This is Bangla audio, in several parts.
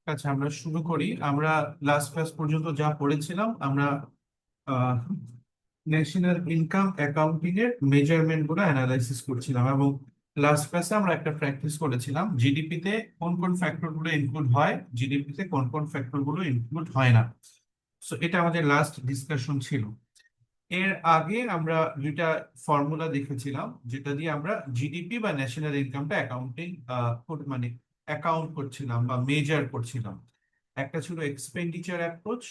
আচ্ছা, আমরা শুরু করি। আমরা লাস্ট ক্লাস পর্যন্ত যা পড়েছিলাম, আমরা ন্যাশনাল ইনকাম অ্যাকাউন্টিং এর মেজারমেন্ট গুলো অ্যানালাইসিস করছিলাম, এবং লাস্ট ক্লাসে আমরা একটা প্র্যাকটিস করেছিলাম জিডিপি তে কোন কোন ফ্যাক্টর গুলো ইনক্লুড হয়, জিডিপি তে কোন কোন ফ্যাক্টর গুলো ইনক্লুড হয় না। সো এটা আমাদের লাস্ট ডিসকাশন ছিল। এর আগে আমরা দুইটা ফর্মুলা দেখেছিলাম, যেটা দিয়ে আমরা জিডিপি বা ন্যাশনাল ইনকামটা অ্যাকাউন্টিং মানে অ্যাকাউন্ট করছিলাম বা মেজার করছিলাম। একটা ছিল এক্সপেন্ডিচার অ্যাপ্রোচ।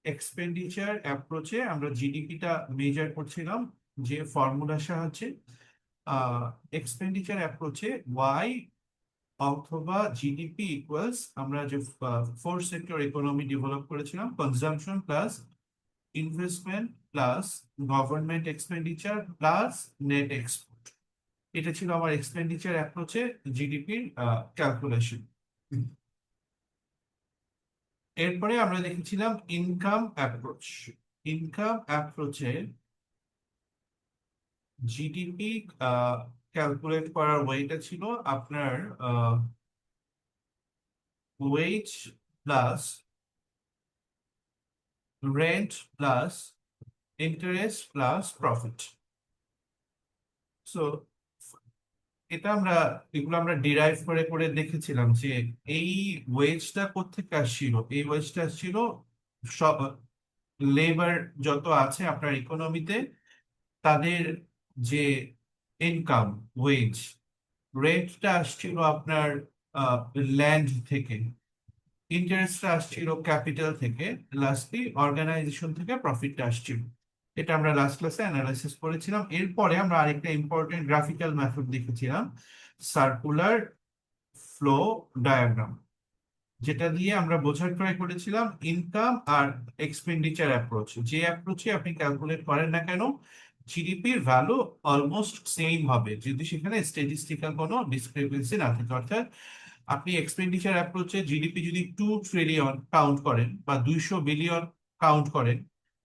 এক্সপেন্ডিচার অ্যাপ্রোচে আমরা জিডিপিটা মেজার করছিলাম যে ফর্মুলার সাহায্যে। এক্সপেন্ডিচার অ্যাপ্রোচে ওয়াই অথবা জিডিপি ইকুয়ালস, আমরা যে ফোর সেক্টর ইকোনমি ডেভেলপ করেছিলাম, consumption plus investment plus government expenditure plus net export. এটা ছিল আমার এক্সপেন্ডিচার অ্যাপ্রোচে জিডিপির ক্যালকুলেশন। এরপরে আমরা দেখেছিলাম ইনকাম অ্যাপ্রোচ। ইনকাম অ্যাপ্রোচে জিডিপি ক্যালকুলেট করার ওয়েটা ছিল আপনার wage plus rent plus interest plus profit. So এগুলো আমরা ডিরাইভ করে করে দেখেছিলাম যে এই ওয়েজটা কোত্থেকে আসছিল। এই ওয়েজটা আসছিল সব লেবার যত আছে আপনার ইকোনমিতে, তাদের যে ইনকাম, ওয়েজ। রেন্টটা আসছিল আপনার ল্যান্ড থেকে, ইন্টারেস্টটা আসছিল ক্যাপিটাল থেকে, লাস্টলি অর্গানাইজেশন থেকে প্রফিটটা আসছিল। এটা আমরা লাস্ট ক্লাসে অ্যানালাইসিস করেছিলাম। এরপরে আমরা আরেকটা ইম্পর্টেন্ট গ্রাফিক্যাল মেথড দেখেছিলাম, সার্কুলার ফ্লো ডায়াগ্রাম, যেটা দিয়ে আমরা বোঝার ট্রাই করেছিলাম ইনকাম আর এক্সপেন্ডিচার অ্যাপ্রোচ। যে অ্যাপ্রোচে আপনি ক্যালকুলেট করেন না কেন, জিডিপির ভ্যালু অলমোস্ট সেম হবে যদি সেখানে স্ট্যাটিস্টিক্যাল কোনো ডিসক্রিপেন্সি না থাকে। অর্থাৎ আপনি এক্সপেন্ডিচার অ্যাপ্রোচে জিডিপি যদি 2 ট্রিলিয়ন কাউন্ট করেন বা 200 বিলিয়ন কাউন্ট করেন,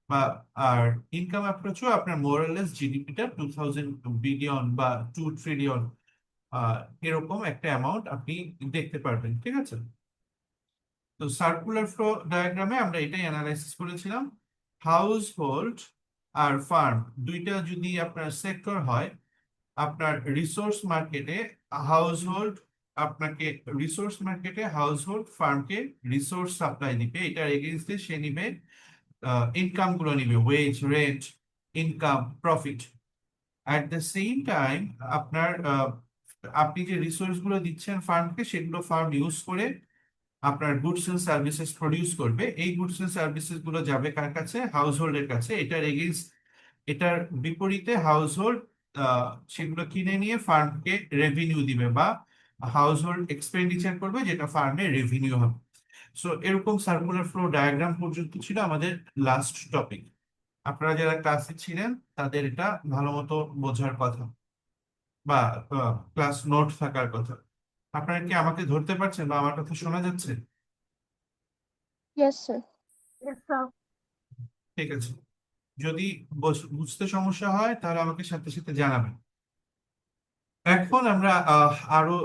বা আর ইনকাম অ্যাপ্রোচও আপনার মোরালেস জিডিপিটা 2000 বিলিয়ন বা 2 ট্রিলিয়ন, এরকম একটা অ্যামাউন্ট আপনি দেখতে পারবেন। ঠিক আছে? তো সার্কুলার ফ্লো ডায়াগ্রামে আমরা এটাই অ্যানালাইসিস করেছিলাম। হাউস হোল্ড আর ফার্ম দুইটা যদি আপনার সেক্টর হয়, আপনার রিসোর্স মার্কেটে হাউস হোল্ড আপনাকে রিসোর্স মার্কেটে হাউস হোল্ড ফার্মকে রিসোর্স সাপ্লাই দিবে, এটার এগেইনস্টে সে নিবে ইনকাম গুলো নিবে, wage, rent, income, profit. At the same time আপনার আপনি যে রিসোর্স গুলো দিচ্ছেন ফার্মকে, সেগুলো ফার্ম ইউজ করে আপনার গুডস এন্ড সার্ভিসেস প্রডিউস করবে। এই গুডস এন্ড সার্ভিসেস গুলো যাবে কার কাছে? হাউস হোল্ডের কাছে। এটার বিপরীতে হাউস হোল্ড সেগুলো কিনে নিয়ে ফার্মকে রেভিনিউ দিবে, বা হাউস হোল্ড এক্সপেন্ডিচার করবে, যেটা ফার্মে রেভিনিউ হবে। সো এরকম সার্কুলার ফ্লো ডায়াগ্রাম পর্যন্ত ছিল আমাদের লাস্ট টপিক। আপনারা যারা ক্লাসে ছিলেন তাদের এটা ভালো মতো বোঝার কথা, বা ক্লাস নোট থাকার কথা। আপনারা কি আমাকে ধরতে পারছেন বা আমার কথা শোনা যাচ্ছে? Yes, sir. ঠিক আছে। যদি বুঝতে সমস্যা হয় তাহলে আমাকে সাথে সাথে জানাবেন। এখন আমরা আরো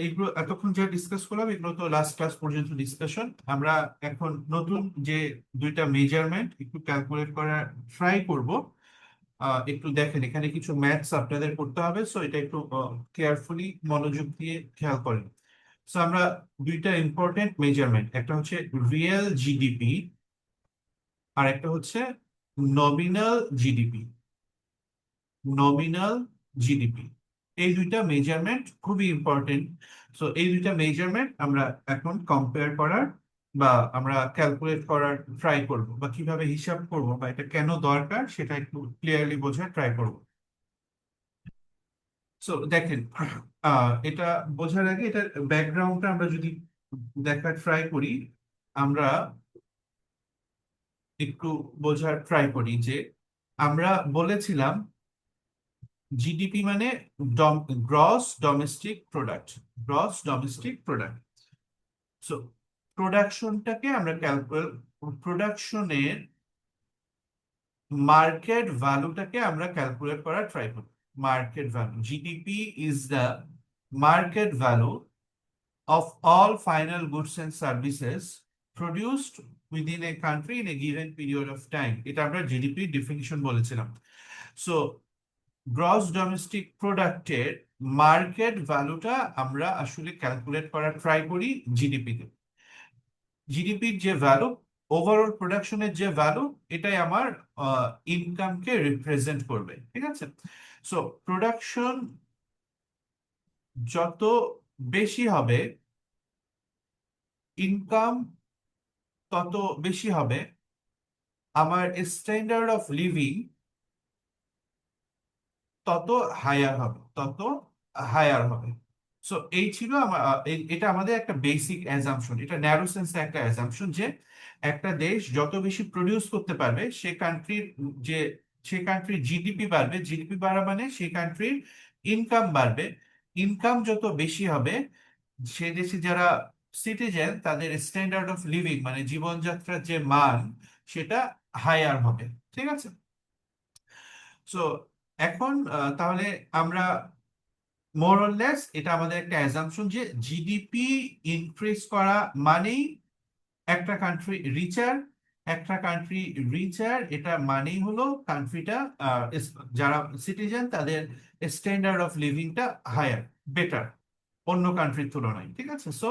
এইগুলো এতক্ষণ যে ডিসকাস করলাম, এগুলো তো লাস্ট ক্লাস পর্যন্ত ডিসকাশন। আমরা এখন নতুন যে দুইটা মেজারমেন্ট একটু ক্যালকুলেট করার ট্রাই করব। একটু দেখেন, এখানে কিছু ম্যাথস আপনাদের করতে হবে, সো এটা একটু কেয়ারফুলি মনোযোগ দিয়ে খেয়াল করেন। সো আমরা দুইটা ইম্পর্টেন্ট মেজারমেন্ট, একটা হচ্ছে রিয়েল জিডিপি আর একটা হচ্ছে নমিনাল জিডিপি। নমিনাল জিডিপি, এই দুইটা মেজারমেন্ট খুবই ইম্পর্টেন্ট। সো এই দুইটা মেজারমেন্ট আমরা এখন কম্পেয়ার করার বা আমরা ক্যালকুলেট করার ট্রাই করব, বা কিভাবে হিসাব করব বা এটা কেন দরকার সেটা একটু ক্লিয়ারলি বোঝার ট্রাই করব। সো দেখেন, এটা বোঝার আগে এটার ব্যাকগ্রাউন্ডটা আমরা যদি দেখার ট্রাই করি, আমরা একটু বোঝার ট্রাই করি যে আমরা বলেছিলাম জিডিপি মানে gross domestic product. Gross domestic product. So প্রোডাকশনটাকে আমরা প্রোডাকশনের মার্কেট ভ্যালুটাকে আমরা ক্যালকুলেট করার ট্রাই করি। Market value, GDP is the market value of all final goods and services produced within a country in a given period of time. এটা আমরা জিডিপি ডেফিনিশন বলেছিলাম। সো গ্রস ডোমেস্টিক প্রোডাক্টের মার্কেট ভ্যালুটা আমরা আসলে ক্যালকুলেট করার ট্রাই করি জিডিপিতে। জিডিপির যে ভ্যালু, ওভারঅল প্রোডাকশনের যে ভ্যালু, এটাই আমার ইনকামকে রিপ্রেজেন্ট করবে, ঠিক আছে? সো প্রোডাকশন যত বেশি হবে, ইনকাম তত বেশি হবে, আমার স্ট্যান্ডার্ড অফ লিভিং তত হায়ার হবে, তত হায়ার হবে। সো এই ছিল আমার এটা আমাদের একটা বেসিক অ্যাজাম্পশন, এটা ন্যারো সেন্সে একটা অ্যাজাম্পশন যে একটা দেশ যত বেশি প্রডিউস করতে পারবে যে সে কান্ট্রির জিডিপি বাড়বে, জিডিপি বাড়া মানে সেই কান্ট্রির ইনকাম বাড়বে, ইনকাম যত বেশি হবে সে দেশে যারা সিটিজেন তাদের স্ট্যান্ডার্ড অফ লিভিং মানে জীবনযাত্রার যে মান সেটা হায়ার হবে, ঠিক আছে? সো এখন তাহলে আমরা মোর অর লেস এটা আমাদের একটা অ্যাজাম্পশন যে জিডিপি ইনক্রিজ করা মানেই একটা কান্ট্রি রিচার, একটা কান্ট্রি রিচার এটা মানেই হলো কান্ট্রিটা যারা সিটিজেন তাদের স্ট্যান্ডার্ড অফ লিভিংটা হায়ার, বেটার অন্য কান্ট্রির তুলনায়, ঠিক আছে? সো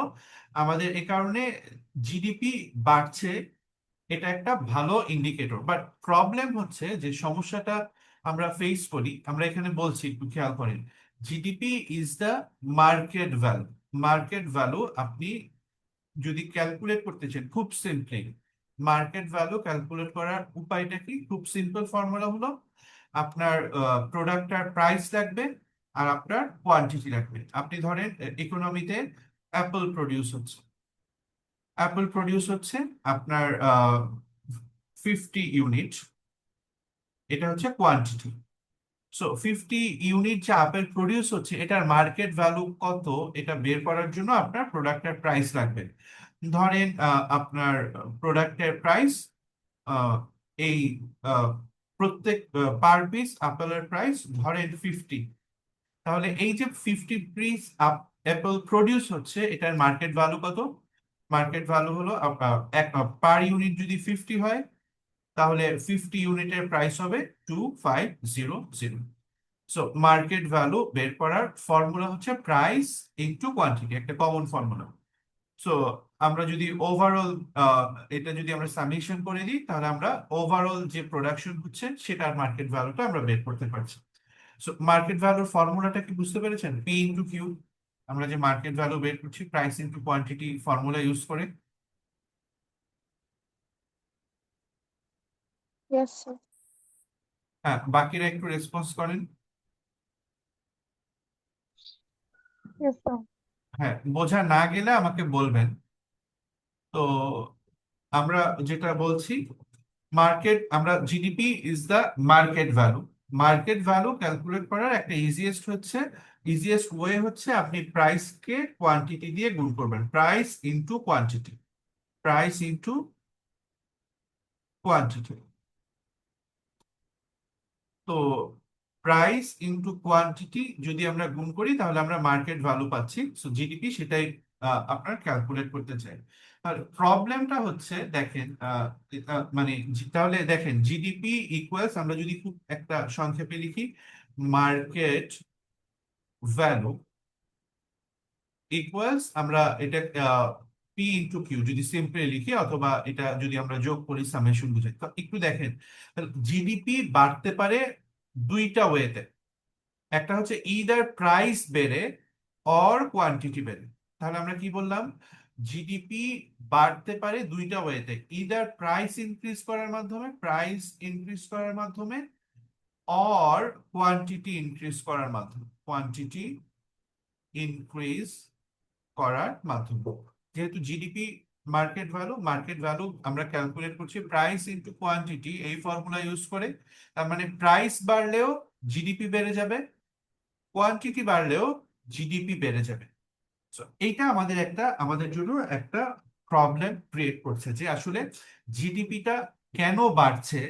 আমাদের এ কারণে জিডিপি বাড়ছে, এটা একটা ভালো ইন্ডিকেটর। বাট প্রবলেম হচ্ছে যে সমস্যাটা আমরা ফেস করি, আমরা এখানে বলছি একটু খেয়াল করেন, GDP is the market value. Market value আপনি যদি ক্যালকুলেট করতে চান খুব সিম্পলি, মার্কেট ভ্যালু ক্যালকুলেট করার উপায়টা কি? খুব সিম্পল ফর্মুলা হলো আপনার প্রোডাক্টটার প্রাইস লাগবে আর আপনার কোয়ান্টিটি লাগবে। আপনি ধরেন ইকোনমিতে অ্যাপল প্রডিউস হচ্ছে আপনার 50 ইউনিট, এটা হচ্ছে কোয়ান্টিটি। সো 50 ইউনিট যে আপেল প্রডিউস হচ্ছে এটার মার্কেট ভ্যালু কত এটা বের করার জন্য আপনার প্রোডাক্টের প্রাইস লাগবে। ধরেন আপনার প্রোডাক্টের প্রাইস এই আহ, প্রত্যেক পার পিস আপেলের প্রাইস ধরেন 50, তাহলে এই যে 50 পিস অ্যাপল প্রডিউস হচ্ছে এটার মার্কেট ভ্যালু কত? মার্কেট ভ্যালু হলো পার ইউনিট যদি 50 হয় তাহলে 50 ইউনিটের প্রাইস হবে 2500। সো মার্কেট ভ্যালু বের করার ফর্মুলা হচ্ছে প্রাইস ইনটু কোয়ান্টিটি, একটা কমন ফর্মুলা। সো আমরা যদি ওভারঅল এটা যদি আমরা সামেশন করে দিই তাহলে আমরা ওভারঅল যে প্রোডাকশন হচ্ছে সেটার মার্কেট ভ্যালুটা আমরা বের করতে পারছি। সো মার্কেট ভ্যালুর ফর্মুলাটা কি বুঝতে পেরেছেন? পি ইনটু কিউ, আমরা যে মার্কেট ভ্যালু বের করছি price into quantity formula use করে। Yes, sir. হ্যাঁ, বাকিরা একটু রেসপন্স করেন। Yes, sir. হ্যাঁ, বোঝা না গেলে আমাকে বলবেন। তো আমরা যেটা বলছি, আমরা GDP is the market value. Market value calculate করার একটা ইজিয়েস্ট ওয়ে হচ্ছে আপনি প্রাইসকে কোয়ান্টিটি দিয়ে গুণ করবেন, price into quantity, price into quantity. তো প্রাইস ইনটু কোয়ান্টিটি যদি আমরা গুণ করি তাহলে আমরা মার্কেট ভ্যালু পাচ্ছি। সো জিডিপি সেটাই আপনার ক্যালকুলেট করতে চাই। আর প্রবলেমটা হচ্ছে দেখেন মানে তাহলে দেখেন জিডিপি ইকুয়ালস, আমরা যদি খুব একটা সংক্ষেপে লিখি, মার্কেট ভ্যালু ইকুয়ালস, আমরা এটা পি ইন্টু কিউ যদি সিম্পলি লিখি, অথবা এটা যদি আমরা যোগ করি সামেশন বুঝাই, তো একটু দেখেন জিডিপি বাড়তে পারে দুইটা ওয়েতে। একটা হচ্ছে ইদার প্রাইস বেড়ে অর কোয়ান্টিটি বেড়ে। তাহলে আমরা কি বললাম? জিডিপি বাড়তে পারে দুইটা ওয়েতে, ইদার প্রাইস ইনক্রিজ করার মাধ্যমে, অর কোয়ান্টিটি ইনক্রিজ করার মাধ্যমে, কোয়ান্টিটি ইনক্রিজ করার মাধ্যমে। যেহেতু জিডিপি মার্কেট ভ্যালু আমরা ক্যালকুলেট করছি প্রাইস ইনটু কোয়ান্টিটি এই ফর্মুলা ইউজ করে। তার মানে প্রাইস বাড়লেও জিডিপি বেড়ে যাবে, কোয়ান্টিটি বাড়লেও জিডিপি বেড়ে যাবে। So, এইটা আমাদের জন্য একটা প্রবলেম ক্রিয়েট করছে যে আসলে জিডিপিটা কেন বাড়ছে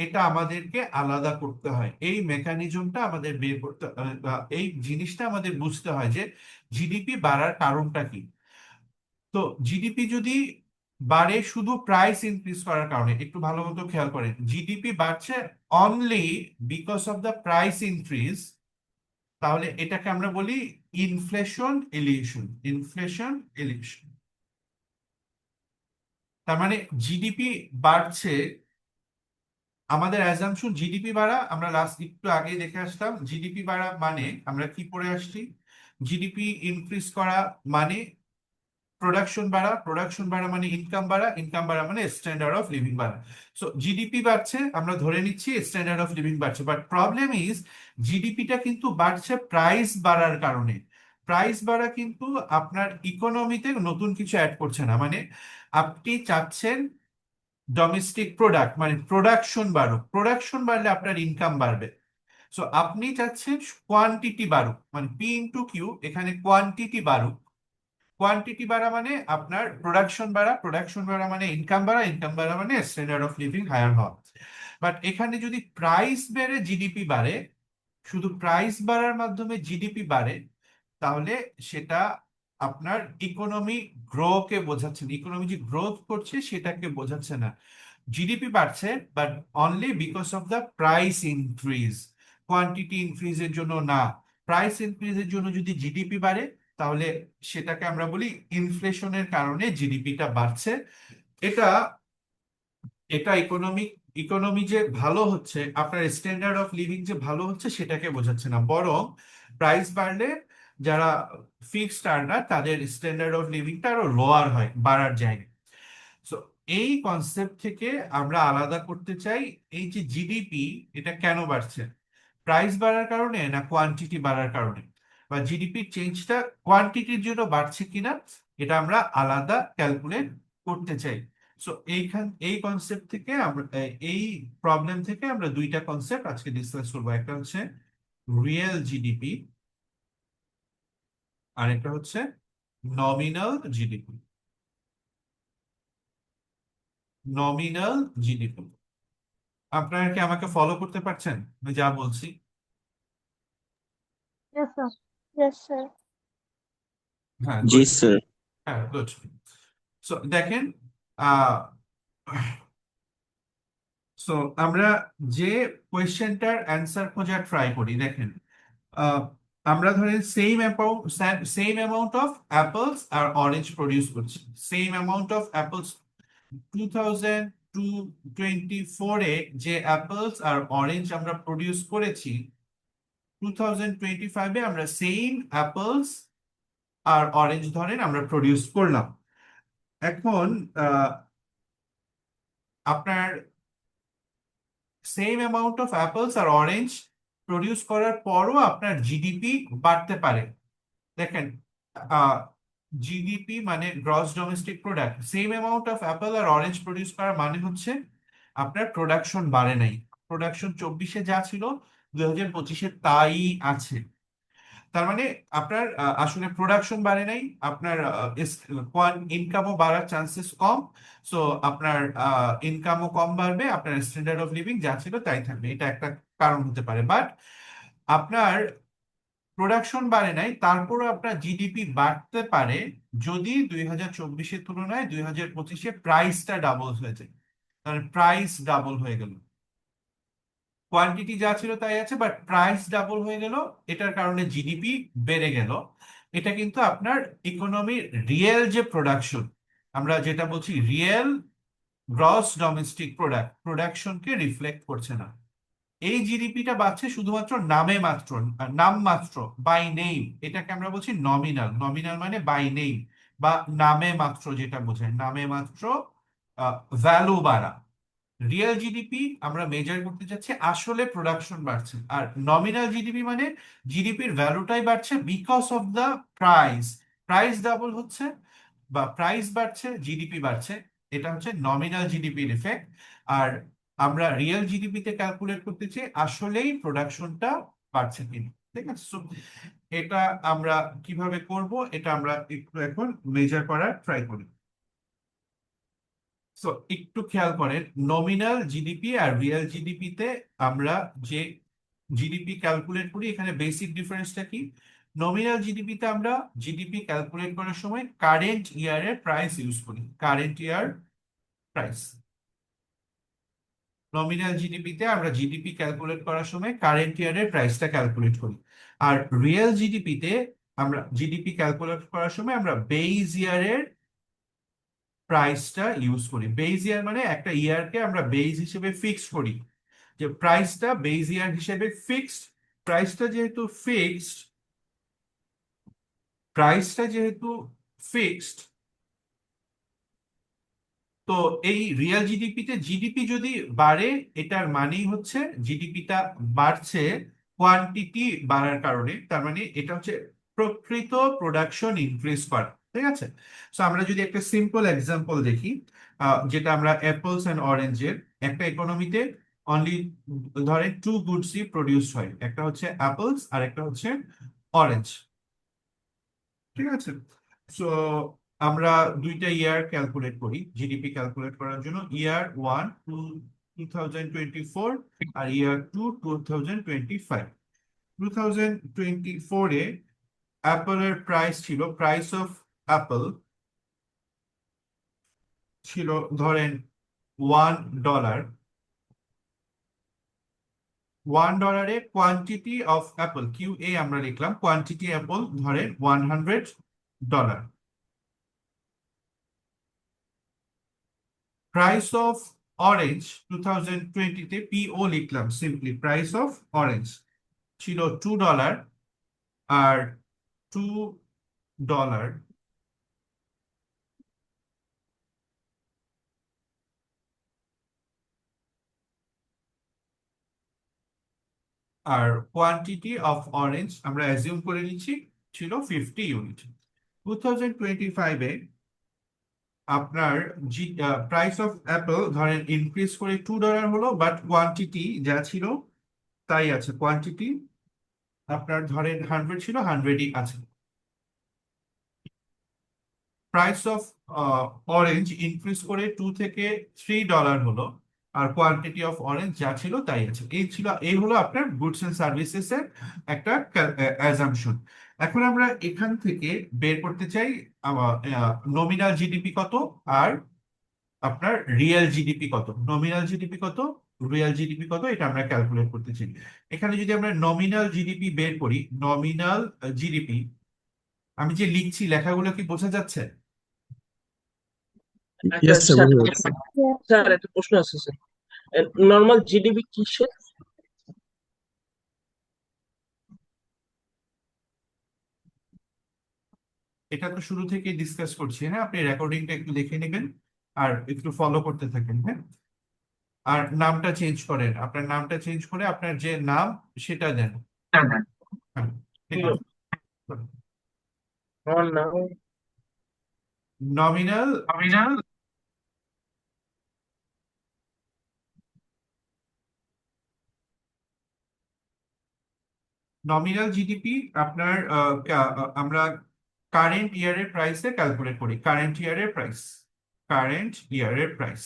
এটা আমাদেরকে আলাদা করতে হয়, এই মেকানিজমটা আমাদের বের করতে বা এই জিনিসটা আমাদের বুঝতে হয় যে জিডিপি বাড়ার কারণটা কি। তো জিডিপি যদি বাড়ে শুধু প্রাইস ইনক্রিজ করার কারণে, একটু ভালো মতো খেয়াল করেন, জিডিপি বাড়ছে only because of the price increase, তাহলে এটাকে আমরা বলি ইনফ্লেশন এলিয়েশন। ইনফ্লেশন এলিয়েশন তার মানে জিডিপি বাড়ছে, আমাদের অ্যাজাম্পশন জিডিপি বাড়া, আমরা লাস্ট একটু আগেই দেখে আসলাম জিডিপি বাড়া মানে আমরা কি পড়ে আসছি, জিডিপি ইনক্রিজ করা মানে প্রোডাকশন বাড়া, প্রোডাকশন বাড়া মানে ইনকাম বাড়া, ইনকাম বাড়া মানে স্ট্যান্ডার্ড অফ লিভিং বাড়া। সো জিডিপি বাড়ছে, আমরা ধরে নিচ্ছি স্ট্যান্ডার্ড অফ লিভিং বাড়ছে, বাট প্রবলেম ইজ জিডিপিটা কিন্তু বাড়ছে প্রাইস বাড়ার কারণে। প্রাইস বাড়া কিন্তু আপনার ইকোনমিতে নতুন কিছু অ্যাড করছে না, মানে আপনি চাচ্ছেন ডোমেস্টিক প্রোডাক্ট মানে প্রোডাকশন বাড়ুক, প্রোডাকশন বাড়লে আপনার ইনকাম বাড়বে। সো আপনি চাচ্ছেন কোয়ান্টিটি বাড়ুক, মানে পি ইন্টু কিউ, এখানে কোয়ান্টিটি বাড়ুক। কোয়ান্টিটি বাড়া মানে আপনার প্রোডাকশন বাড়া, প্রোডাকশন বাড়া মানে ইনকাম বাড়া, ইনকাম বাড়া মানে স্ট্যান্ডার্ড অফ লিভিং হায়ার হওয়া। বাট এখানে যদি প্রাইস বেড়ে জিডিপি বাড়ে, শুধু প্রাইস বাড়ার মাধ্যমে জিডিপি বাড়ে, তাহলে সেটা আপনার ইকোনমি গ্রোকে বোঝাচ্ছে না, ইকোনমি যে গ্রোথ করছে সেটাকে বোঝাচ্ছে না। জিডিপি বাড়ছে but only because of the price increase, quantity ইনক্রিজের জন্য না। প্রাইস ইনক্রিজের জন্য যদি জিডিপি বাড়ে, তাহলে সেটাকে আমরা বলি ইনফ্লেশনের কারণে জিডিপিটা বাড়ছে। এটা এটা ইকোনমি যে ভালো হচ্ছে, আপনার স্ট্যান্ডার্ড অফ লিভিং যে ভালো হচ্ছে সেটাকে বোঝাচ্ছে না, বরং প্রাইস বাড়লে যারা ফিক্সড আর্নার তাদের স্ট্যান্ডার্ড অফ লিভিংটা আরো লোয়ার হয় বাড়ার জায়গায়। সো এই কনসেপ্ট থেকে আমরা আলাদা করতে চাই এই যে জিডিপি, এটা কেন বাড়ছে, প্রাইস বাড়ার কারণে না কোয়ান্টিটি বাড়ার কারণে, বা জিডিপির চেঞ্জটা কোয়ান্টিটির জন্য বাড়ছে কিনা, এটা আমরা আলাদা ক্যালকুলেট করতে চাই। সো এই কনসেপ্ট থেকে আমরা এই প্রবলেম থেকে আমরা দুইটা কনসেপ্ট আজকে ডিসকাস করবো, একটা হচ্ছে রিয়েল জিডিপি আর একটা হচ্ছে নমিনাল জিডিপি। নমিনাল জিডিপি, আপনারা কি আমাকে ফলো করতে পারছেন আমি যা বলছি? Yes, sir. Yes, sir. হ্যাঁ, জি গুড। স্যার। হ্যাঁ, গুড। সো দেখেন, আহ সো আমরা যে কোয়েশ্চেনটার অ্যান্সার খোঁজার ট্রাই করি, দেখেন, আহ, আমরা ধরেন সেম অ্যামাউন্ট অফ অ্যাপলস আর অরেঞ্জ প্রডিউস করছি, সেম অ্যামাউন্ট অফ অ্যাপলস 2024-এ যে অ্যাপলস আর অরেঞ্জ আমরা প্রডিউস করেছি, 2025-এ আমরা সেম অ্যাপলস আর অরেঞ্জ ধরেন আমরা প্রডিউস করলাম। এখন আপনার সেম অ্যামাউন্ট অফ অ্যাপলস আর অরেঞ্জ প্রডিউস করার পরও আপনার জিডিপি বাড়তে পারে। দেখেন, জিডিপি মানে gross domestic product, same amount of apple আর অরেঞ্জ প্রডিউস করার মানে হচ্ছে আপনার প্রোডাকশন বাড়ে নাই, প্রোডাকশন 24-এ যা ছিল 2025-এ তাই আছে। তার মানে আপনার আসলে প্রোডাকশন বাড়ে নাই, আপনার ইনকামও বাড়ার চান্সেস কম। সো আপনার ইনকামও কম বাড়বে, আপনার স্ট্যান্ডার্ড অফ লিভিং যা ছিল তাই থাকবে, এটা একটা কারণ হতে পারে। বাট আপনার প্রোডাকশন বাড়ে নাই, তারপরও আপনার জিডিপি বাড়তে পারে যদি 2024-এর তুলনায় 2025-এ প্রাইসটা ডাবল হয়ে যায়, তাহলে প্রাইস ডাবল হয়ে গেল, কোয়ান্টিটি যা ছিল তাই আছে বাট প্রাইস ডাবল হয়ে গেল, এটার কারণে জিডিপি বেড়ে গেল। এটা কিন্তু আপনার ইকোনমির রিয়েল যে প্রোডাকশন, আমরা যেটা বলছি রিয়েল গ্রস ডোমেস্টিক প্রোডাক্ট, প্রোডাকশনকে রিফ্লেক্ট করছে না। এই জিডিপিটা বাড়ছে শুধুমাত্র নামে মাত্র, নাম মাত্র, বাই নেম, এটাকে আমরা বলছি নমিনাল। নমিনাল মানে বাই নেম বা নামে মাত্র, যেটা বোঝায় নামে মাত্র ভ্যালু বাড়া। রিয়েল জিডিপি আমরা মেজার করতে যাচ্ছি আসলে প্রোডাকশন বাড়ছে, আর নমিনাল জিডিপি মানে জিডিপির ভ্যালুটাই বাড়ছে because of the price, price double হচ্ছে বা প্রাইস বাড়ছে জিডিপি বাড়ছে, এটা হচ্ছে নমিনাল জিডিপির ইফেক্ট। আর আমরা রিয়েল জিডিপিতে ক্যালকুলেট করতে চাই আসলেই প্রোডাকশনটা বাড়ছে কিনা, ঠিক আছে? So, এটা আমরা কিভাবে করব এটা আমরা একটু এখন মেজার করার ট্রাই করি। সো একটু খেয়াল করেন, নমিনাল জিডিপি আর রিয়েল জিডিপিতে আমরা যে জিডিপি ক্যালকুলেট করি, এখানে বেসিক ডিফারেন্সটা কি? নমিনাল জিডিপিতে আমরা জিডিপি ক্যালকুলেট করার সময় কারেন্ট ইয়ারের প্রাইস ইউজ করি, কারেন্ট ইয়ার প্রাইস। নমিনাল জিডিপিতে আমরা জিডিপি ক্যালকুলেট করার সময় কারেন্ট ইয়ারের প্রাইসটা ক্যালকুলেট করি। আর রিয়েল জিডিপিতে আমরা জিডিপি ক্যালকুলেট করার সময় আমরা বেইজ ইয়ারের প্রাইসটা ইউজ করি। বেইজ ইয়ার মানে একটা ইয়ারকে আমরা বেইজ হিসেবে ফিক্স করি, যে প্রাইসটা বেইজ ইয়ার হিসেবে ফিক্সড। প্রাইসটা যেহেতু ফিক্সড প্রাইসটা যেহেতু ফিক্সড তো এই রিয়েল জিডিপিতে জিডিপি যদি বাড়ে, এটার মানেই হচ্ছে জিডিপিটা বাড়ছে কোয়ান্টিটি বাড়ার কারণে। তার মানে এটা হচ্ছে প্রকৃত প্রোডাকশন ইনক্রিজ করা, ঠিক আছে? তো আমরা যদি একটা সিম্পল এক্সাম্পল দেখি, যেটা আমরা অ্যাপলস অ্যান্ড অরেঞ্জের, একটা ইকোনমিতে অনলি ধরেন টু গুডসই প্রডিউস হয়, একটা হচ্ছে অ্যাপলস আর একটা হচ্ছে অরেঞ্জ, ঠিক আছে? সো আমরা দুইটা ইয়ার ক্যালকুলেট করি জিডিপি ক্যালকুলেট করার জন্য, ইয়ার ওয়ান 2024 আর ইয়ার টু 2025। 2024-এ অ্যাপলের প্রাইস ছিল, প্রাইস অফ অ্যাপল ছিল ধরেন $1। $1 কোয়ান্টিটি অফ অ্যাপল, QA আমরা লিখলাম, কোয়ান্টিটি অ্যাপল ধরেন $100। প্রাইস অফ অরেঞ্জ 2020-তে PO লিখলাম, সিম্পলি প্রাইস অফ অরেঞ্জ ছিল $2। আর $2 আর কোয়ান্টিটি অফ অরেঞ্জ আমরা অ্যাজিউম করে নিচ্ছি ছিল 50 ইউনিট। 2025-এ আপনার প্রাইস অফ অ্যাপল ধরেন ইনক্রিজ করে $2 হলো, বাট কোয়ান্টিটি যা ছিল তাই আছে, কোয়ান্টিটি আপনার ধরেন 100 ছিল, 100ই আছে। প্রাইস অফ অরেঞ্জ ইনক্রিজ করে $2 থেকে $3 হলো, আর কোয়ান্টিটি অফ অরেঞ্জ যা ছিল তাই আছে। এই হলো আপনার গুডস এন্ড সার্ভিসেস এর একটা অ্যাজাম্পশন। এখন আমরা এখান থেকে বের করতে চাই নমিনাল জিডিপি কত আর আপনার রিয়েল জিডিপি কত। নমিনাল জিডিপি কত, রিয়েল জিডিপি কত, এটা আমরা ক্যালকুলেট করতে চাই। এখানে যদি আমরা নমিনাল জিডিপি বের করি, নমিনাল জিডিপি, আমি যে লিখছি লেখাগুলো কি বোঝা যাচ্ছে? আচ্ছা Yes, sir. Sir, Very well. Yes, sir sir. একটা প্রশ্ন আছে স্যার। নর্মাল জিডিপি কিসের? এটা তো শুরু থেকে ডিসকাস করছি, হ্যাঁ? আপনি রেকর্ডিংটা একটু দেখে নেবেন আর একটু ফলো করতে থাকেন, হ্যাঁ? আর নামটা চেঞ্জ করেন, আপনার নামটা চেঞ্জ করে আপনার যে নাম সেটা দেন। হ্যাঁ, ঠিক আছে। আমার নাম নমিনাল নমিনাল জিডিপি আপনার আমরা কারেন্ট ইয়ারের প্রাইসে ক্যালকুলেট করি, কারেন্ট ইয়ারের প্রাইস, কারেন্ট ইয়ারের প্রাইস।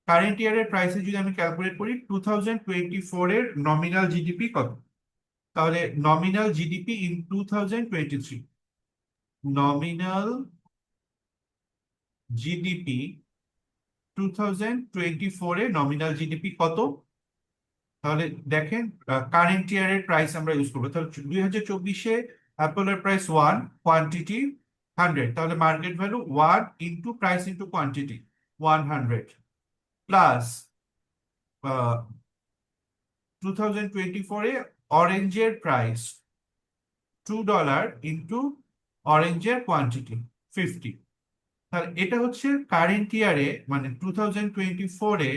কারেন্ট ইয়ারের প্রাইসে যদি আমি ক্যালকুলেট করি 2024-এর নমিনাল জিডিপি কত, তাহলে nominal GDP in 2023, nominal GDP 2024-এ নমিনাল জিডিপি কত? তাহলে দেখেন, কারেন্ট ইয়ারের প্রাইস আমরা ইউজ করবো। তাহলে 2024-এ অ্যাপলের প্রাইস 1, কোয়ান্টিটি 100, তাহলে market value 1 into price into quantity 100 plus 2024-এ অরেঞ্জের প্রাইস $2 ইন্টু অরেঞ্জের কোয়ান্টিটি 50। তাহলে এটা হচ্ছে কারেন্ট ইয়ারে মানে 2024-এ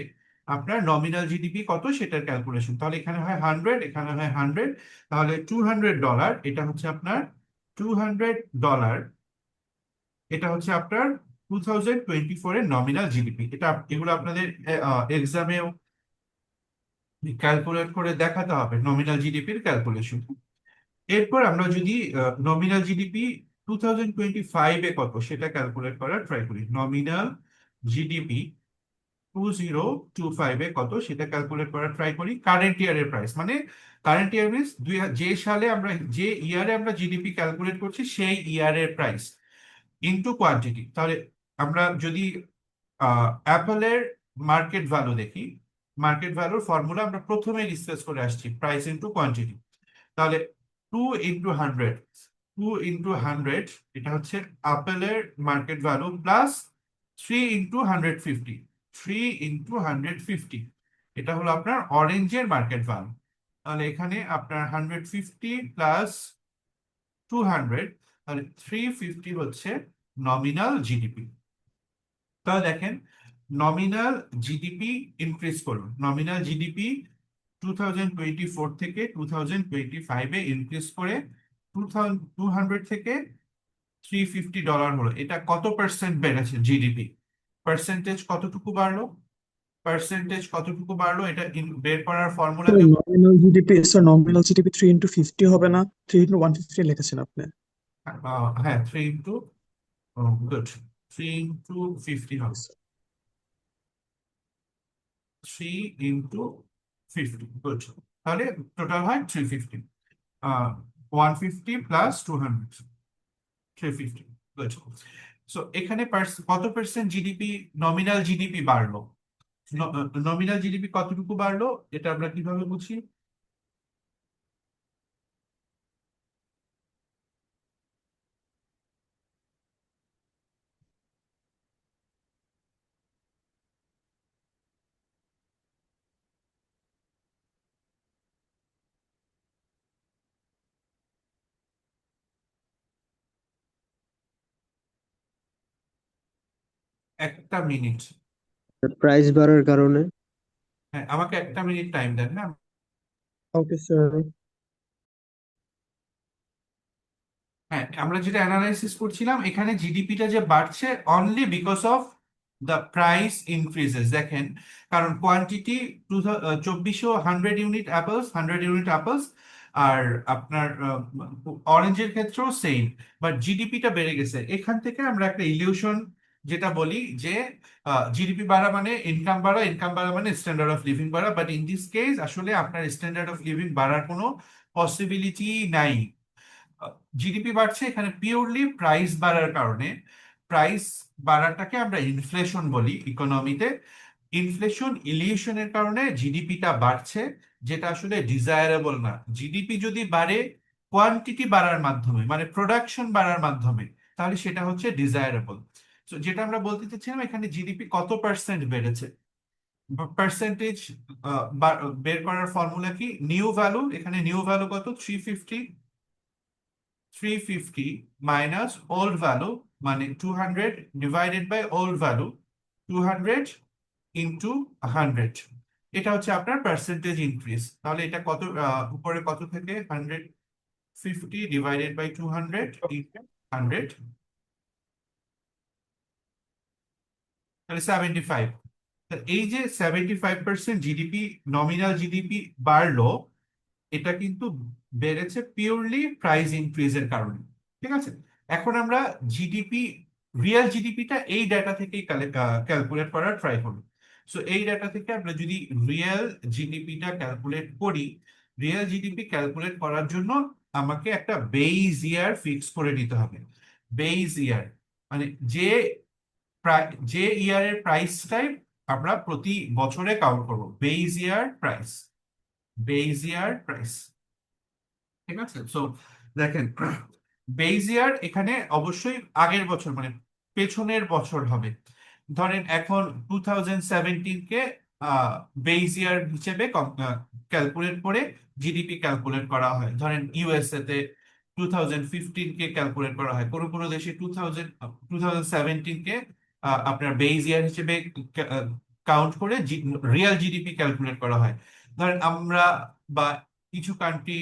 আপনার নমিনাল জিডিপি কত সেটার ক্যালকুলেশন। তাহলে এখানে হয় 100, এখানে হয় 100, তাহলে $200, এটা হচ্ছে আপনার $200, এটা হচ্ছে আপনার 2024-এর নমিনাল জিডিপি। এগুলো আপনাদের এক্সামেও ক্যালকুলেট করে দেখাতে হবে, নমিনাল জিডিপির ক্যালকুলেশন। এরপর আমরা যদি নমিনাল জিডিপি 2025-এ কত সেটা ক্যালকুলেট করার ট্রাই করি। নমিনাল জিডিপি 2025 কত সেটা ক্যালকুলেট করার ট্রাই করি। কারেন্ট ইয়ারের প্রাইস মানে কারেন্ট ইয়ার মিনস যে সালে আমরা যে ইয়ারে আমরা জিডিপি ক্যালকুলেট করছি সেই ইয়ারের প্রাইস ইনটু কোয়ান্টিটি। তাহলে আমরা যদি অ্যাপেলের মার্কেট ভ্যালু দেখি, মার্কেট ভ্যালুর ফর্মুলা আমরা প্রথমে ডিসকাস করে আসছি, প্রাইস ইনটু কোয়ান্টিটি। তাহলে 2 × 100, 2 × 100 এটা হচ্ছে আপেলের মার্কেট ভ্যালু প্লাস 3 × 150, 3 × 150 এটা হলো আপনার অরেঞ্জের মার্কেট ভ্যালু। তাহলে এখানে আপনার 150 প্লাস 200, তাহলে 350 হচ্ছে নমিনাল জিডিপি। তাহলে দেখেন নমিনাল জিডিপি ইনক্রিজ করুন, নমিনাল জিডিপি 2024 থেকে 2025 ইনক্রিজ করে 200 থেকে $350 হলো। এটা কত পার্সেন্ট বেড়েছে জিডিপি? পার্সেন্টেজ কতটুকু বাড়লো? পার্সেন্টেজ কতটুকু বাড়লো এটা বের করার ফর্মুলা স্যার নমিনাল জিডিপি 3 × 50 হবে না, 3 × 150 লিখেছেন আপনি। হ্যাঁ 3 ইন্টু গুড 3 × 50 হবে, 3 × 50 গুড। তাহলে টোটাল হয় 350, 150 প্লাস 200, 350 গুড। সো এখানে কত পার্সেন্ট জিডিপি নমিনাল জিডিপি বাড়লো? নমিনাল জিডিপি কতটুকু বাড়লো এটা আমরা কিভাবে বুঝি? একটা মিনিট, প্রাইস বাড়ার কারণে। হ্যাঁ আমাকে একটা মিনিট টাইম দেন না। Okay sir. হ্যাঁ আমরা যেটা অ্যানালাইসিস করছিলাম এখানে জিডিপিটা যে বাড়ছে only because of the price increases. দেখেন কারণ quantity 2400 unit apples, 100 unit apples, আর আপনার অরেঞ্জের ক্ষেত্রেও সেম, বাট জিডিপিটা বেড়ে গেছে। এখান থেকে আমরা একটা ইলিউশন যেটা বলি যে জিডিপি বাড়া মানে ইনকাম বাড়া, ইনকাম বাড়া মানে স্ট্যান্ডার্ড অফ লিভিং বাড়া, বাট ইন দিস কেস আসলে আপনার স্ট্যান্ডার্ড অফ লিভিং বাড়ার কোনো পসিবিলিটি নাই। জিডিপি বাড়ছে এখানে পিওরলি প্রাইস বাড়ার কারণে। প্রাইস বাড়াটাকে আমরা ইনফ্লেশন বলি ইকোনমিতে। ইনফ্লেশন ইলিউশনের কারণে জিডিপিটা বাড়ছে, যেটা আসলে ডিজায়ারেবল না। জিডিপি যদি বাড়ে কোয়ান্টিটি বাড়ার মাধ্যমে মানে প্রোডাকশন বাড়ার মাধ্যমে, তাহলে সেটা হচ্ছে ডিজায়ারেবল। তো যেটা আমরা বলতে চাচ্ছিলাম এখানে জিডিপি কত পার্সেন্ট বেড়েছে, পার্সেন্টেজ বের করার ফর্মুলা কি? নিউ ভ্যালু, এখানে নিউ ভ্যালু কত? 350 মাইনাস ওল্ড ভ্যালু মানে 200 divided by old value 200 into 100, এটা হচ্ছে আপনার পার্সেন্টেজ ইনক্রিজ। তাহলে এটা কত উপরে কত থেকে 150 ডিভাইডেড বাই 200 ইন্টু 100, তাহলে 75। এই যে 75% জিডিপি নমিনাল জিডিপি বাড়লো, এটা কিন্তু বেড়েছে পিওরলি প্রাইস ইনক্রিজের কারণে। ঠিক আছে, এখন আমরা জিডিপি রিয়েল জিডিপিটা এই ডাটা থেকেই ক্যালকুলেট করার ট্রাই করব। সো এই ডাটা থেকে আমরা যদি রিয়েল জিডিপিটা ক্যালকুলেট করি, রিয়েল জিডিপি ক্যালকুলেট করার জন্য আমাকে একটা বেইজ ইয়ার ফিক্স করে নিতে হবে। বেইজ ইয়ার মানে যে ইয়ারের প্রাইসটাই আমরা প্রতি বছরে কাউন্ট করব, বেইজ ইয়ার প্রাইস, বেইজ ইয়ার প্রাইস। ঠিক আছে, সো দেখেন বেইজ ইয়ার এখানে অবশ্যই আগের বছর মানে পেছনের বছর হবে। ধরেন এখন 2017 কে বেইজ ইয়ার হিসেবে ক্যালকুলেট করে জিডিপি ক্যালকুলেট করা হয়। ধরেন ইউএসএ তে 2015 কে ক্যালকুলেট করা হয়, কোনো কোনো দেশে 2017 কে আপনার বেইজ ইয়ার হিসেবে কাউন্ট করে রিয়েল জিডিপি ক্যালকুলেট করা হয়। ধরেন আমরা বা কিছু কান্ট্রি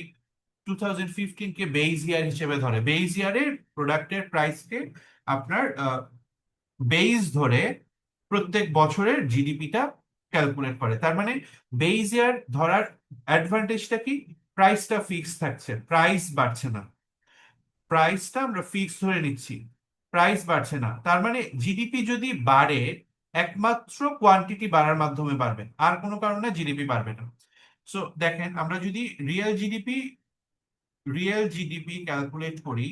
2015 কে বেইজ ইয়ার হিসেবে ধরে, বেইজ ইয়ারের প্রোডাক্টের প্রাইসকে আপনার বেইজ ধরে প্রত্যেক বছরের জিডিপিটা ক্যালকুলেট করে। তার মানে বেইজ ইয়ার ধরার অ্যাডভান্টেজটা কি? প্রাইসটা ফিক্স থাকছে, প্রাইস বাড়ছে না, প্রাইসটা আমরা ফিক্স ধরে নিচ্ছি, প্রাইস বাড়ছে না। তার মানে জিডিপি যদি বাড়ে একমাত্র কোয়ান্টিটি বাড়ার মাধ্যমে বাড়বে, আর কোনো কারণে জিডিপি বাড়বে না। সো দেখেন, আমরা যদি রিয়েল জিডিপি ক্যালকুলেট করি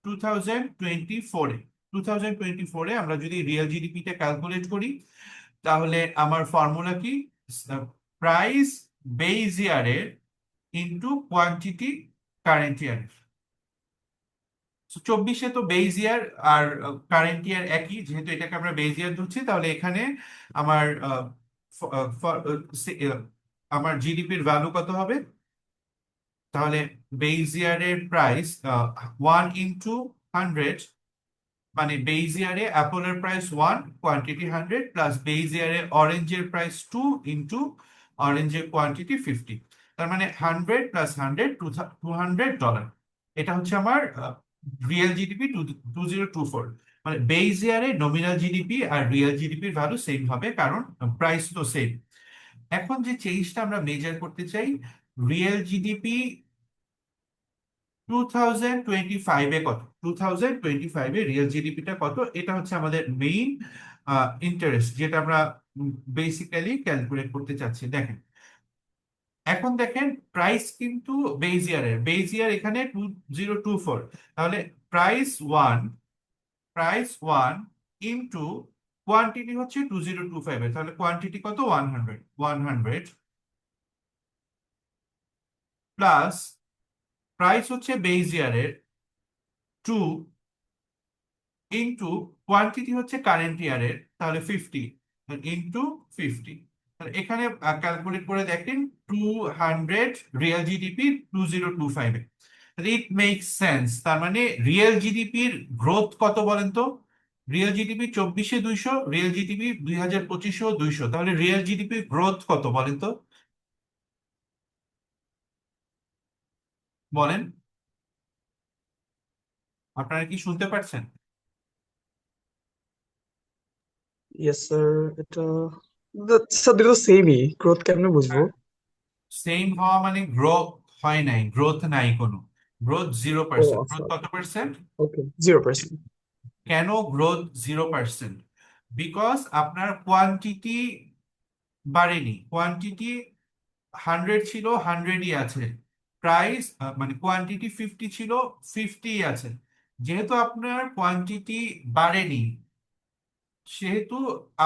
2024-এ আমরা যদি রিয়েল জিডিপিটা ক্যালকুলেট করি, তাহলে আমার ফর্মুলা কি? প্রাইস বেস ইয়ারের ইন্টু কোয়ান্টিটি কারেন্ট ইয়ারের। 24-এ তো বেস ইয়ার আর কারেন্ট ইয়ার একই, যেহেতু এটাকে আমরা বেস ইয়ার ধরছি, তাহলে এখানে আমার আমার জিডিপির ভ্যালু কত হবে? তাহলে বেস ইয়ারের প্রাইস 1 × 100, মানে বেস ইয়ারে অ্যাপলের প্রাইস 1, কোয়ান্টিটি 100, প্লাস বেস ইয়ারে অরেঞ্জের প্রাইস 2 ইন্টু অরেঞ্জের কোয়ান্টিটি 50। তার মানে 100 + 100 $200। এটা হচ্ছে আমার রিয়েল জিডিপি 2024। মানে বেস ইয়ারে নমিনাল জিডিপি আর রিয়েল জিডিপির ভ্যালু সেম হবে, কারণ প্রাইস তো সেম। এখন যে চেঞ্জটা আমরা মেজার করতে চাই, রিয়েল জিডিপি 2025-এ কত, 2025-এ রিয়েল জিডিপিটা কত, এটা হচ্ছে আমাদের মেইন ইন্টারেস্ট, যেটা আমরা বেসিক্যালি ক্যালকুলেট করতে চাচ্ছি। দেখেন, এখন দেখেন প্রাইস কিন্তু বেস ইয়ার এখানে 2024, তাহলে প্রাইস 1 ইন্টু কোয়ান্টিটি হচ্ছে 2025 এর, তাহলে কোয়ান্টিটি কত? 100 প্লাস প্রাইস হচ্ছে বেস ইয়ারের 2 ইন্টু কোয়ান্টিটি হচ্ছে কারেন্ট ইয়ারের, তাহলে 50 ইন্টু 50। তাহলে এখানে ক্যালকুলেট করে দেখেন 200 রিয়েল জিডিপি 2025-এ। It makes sense. তার মানে রিয়েল জিডিপির গ্রোথ কত বলেন তো? রিয়েল জিডিপি 24-এ 200, রিয়েল জিডিপি 2025-এও 200, তাহলে রিয়েল জিডিপির গ্রোথ কত বলেন তো? বলেন, আপনারা কি শুনতে পাচ্ছেন? ইয়েস স্যার, এটা স্যার দুটো সেমই, গ্রোথ কেমনে বুঝবো? সেম হওয়া মানে গ্রোথ হয় নাই, গ্রোথ নাই কোনো, গ্রোথ 0%। আচ্ছা, গ্রোথ কত পার্সেন্ট? ওকে, 0%। কেন গ্রোথ 0%? বিকজ আপনার কোয়ান্টিটি বাড়েনি, কোয়ান্টিটি 100 ছিল, 100ই আছে। প্রাইস মানে কোয়ান্টিটি 50 ছিল, 50ই আছে। যেহেতু আপনার কোয়ান্টিটি বাড়েনি, সেহেতু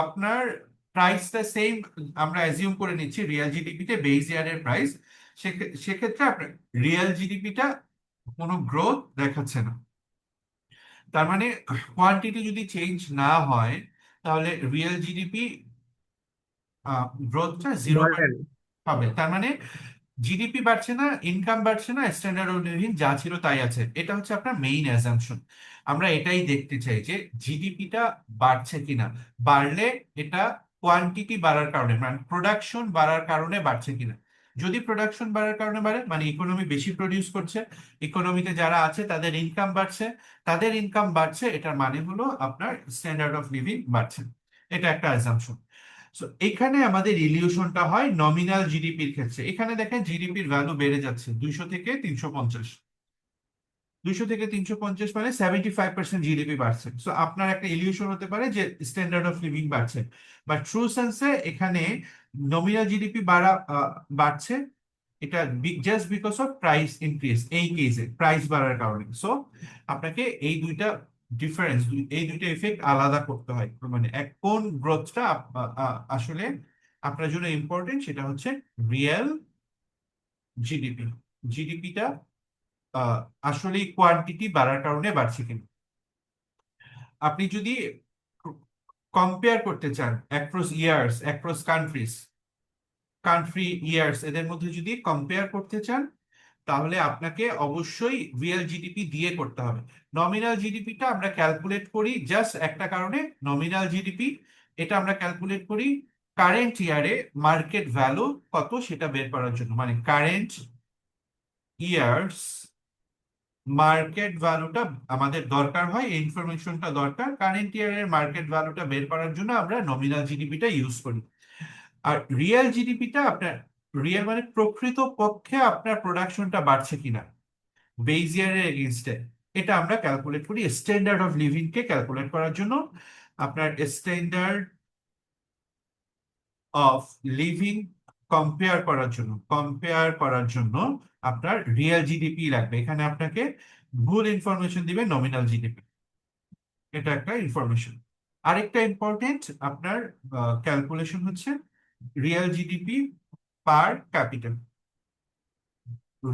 আপনার প্রাইসটা সেম আমরা অ্যাজিউম করে নিচ্ছি রিয়েল জিডিপিতে বেস ইয়ারের প্রাইস। সেক্ষেত্রে আপনার রিয়েল জিডিপিটা কোনো গ্রোথ দেখাচ্ছে না। তার মানে কোয়ান্টিটি যদি চেঞ্জ না হয়, তাহলে রিয়েল জিডিপি গ্রোথটা 0 বাড়েন। হবে। তার মানে জিডিপি বাড়ছে না, ইনকাম বাড়ছে না, স্ট্যান্ডার্ড অফ লিভিং যা ছিল তাই আছে। এটা হচ্ছে আপনার মেইন অ্যাজাম্পশন। আমরা এটাই দেখতে চাই যে জিডিপিটা বাড়ছে কিনা। বাড়লে এটা কোয়ান্টিটি বাড়ার কারণে, মানে প্রোডাকশন বাড়ার কারণে বাড়ছে কিনা। যদি প্রোডাকশন বাড়ার কারণে বাড়ে, মানে ইকোনমি বেশি প্রডিউস করছে, ইকোনমিতে যারা আছে তাদের ইনকাম বাড়ছে, তাদের ইনকাম বাড়ছে, এটার মানে হলো আপনার স্ট্যান্ডার্ড অফ লিভিং বাড়ছে। এটা একটা অ্যাজাম্পশন। সো এখানে আমাদের ইলিউশনটা হয় নমিনাল জিডিপির ক্ষেত্রে। এখানে দেখেন জিডিপির ভ্যালু বেড়ে যাচ্ছে 200 থেকে 350, 200 থেকে 350 মানে 75% জিডিপি বাড়ছে। সো আপনার একটা ইলিউশন হতে পারে যে স্ট্যান্ডার্ড অফ লিভিং বাড়ছে, বাট ট্রু সেন্সে এখানে নমিনাল জিডিপি বাড়ছে, এটা just because of price increase. এই কেসে প্রাইস বাড়ার কারণে। সো আপনাকে এই দুইটা ডিফারেন্স, এই দুইটা ইফেক্ট আলাদা করতে হয়। মানে কোন গ্রোথটা আসলে আপনার জন্য ইম্পর্টেন্ট, সেটা হচ্ছে রিয়েল জিডিপি। জিডিপিটা আসলে কোয়ান্টিটি বাড়ার কারণে বাড়ছে কিনা। আপনি যদি কম্পেয়ার করতে চান across years, across country years, এদের মধ্যে যদি কম্পেয়ার করতে চান, তাহলে আপনাকে অবশ্যই রিয়েল জিডিপি দিয়ে করতে হবে। নমিনাল জিডিপিটা আমরা ক্যালকুলেট করি জাস্ট একটা কারণে, নমিনাল জিডিপি এটা আমরা ক্যালকুলেট করি কারেন্ট ইয়ারে মার্কেট ভ্যালু কত সেটা বের করার জন্য। মানে কারেন্ট ইয়ার্স মার্কেট ভ্যালুটা আমাদের দরকার হয়, এই ইনফরমেশনটা দরকার। কারেন্ট ইয়ারের মার্কেট ভ্যালুটা বের করার জন্য আমরা নমিনাল জিডিপিটা ইউজ করি। আর রিয়েল জিডিপিটা আপনার, রিয়েল মানে প্রকৃত পক্ষে আপনার প্রোডাকশনটা বাড়ছে কিনা বেস ইয়ারের এগেইনস্টে, এটা আমরা ক্যালকুলেট করি standard of living K calculate করার জন্য। আপনার স্ট্যান্ডার্ড অফ লিভিং কম্পেয়ার করার জন্য আপনার রিয়েল জিডিপি লাগবে। এখানে আপনাকে ভুল ইনফরমেশন দিবে নমিনাল জিডিপি, এটা একটা ইনফরমেশন। আরেকটা ইম্পর্টেন্ট আপনার ক্যালকুলেশন হচ্ছে রিয়েল জিডিপি পার ক্যাপিটাল।